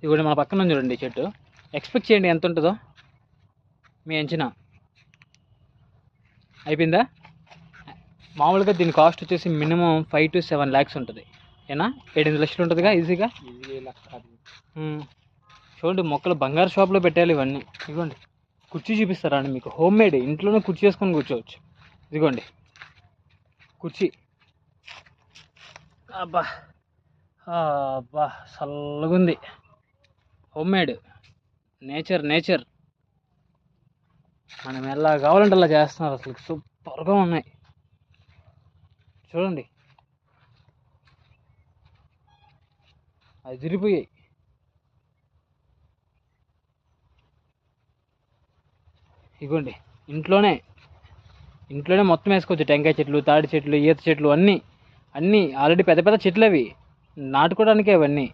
ఇదిగోండి మన పక్కన చూడండి చెట్టు. ఎక్స్పెక్ట్ చేయండి ఎంత ఉంటుందో మీ అంచనా. అయిపోయిందా? మామూలుగా దీని కాస్ట్ వచ్చేసి మినిమం 5 to 7 lakhs ఉంటుంది. ఏనా 7-8 లక్షలు ఉంటుందిగా ఈజీగా. చూడండి మొక్కలు బంగారు షాప్లో పెట్టాలి ఇవన్నీ. ఇదిగోండి కుర్చీ చూపిస్తారా అండి మీకు, హోమ్ మేడ్, ఇంట్లోనే కుర్చీ చేసుకొని కూర్చోవచ్చు. ఇదిగోండి కుర్చీ. అబ్బా అబ్బా చల్లగుంది. హోమ్ మేడ్, నేచర్ మనం ఎలా కావాలంటే అలా చేస్తున్నారు. అసలు సూపర్గా ఉన్నాయి చూడండి, అదిరిపోయాయి. ఇగోండి ఇంట్లోనే మొత్తం వేసుకోవచ్చు. టెంకాయ చెట్లు, తాడి చెట్లు, ఈత చెట్లు అన్నీ ఆల్రెడీ పెద్ద చెట్లు అవి నాటుకోవడానికే అవన్నీ.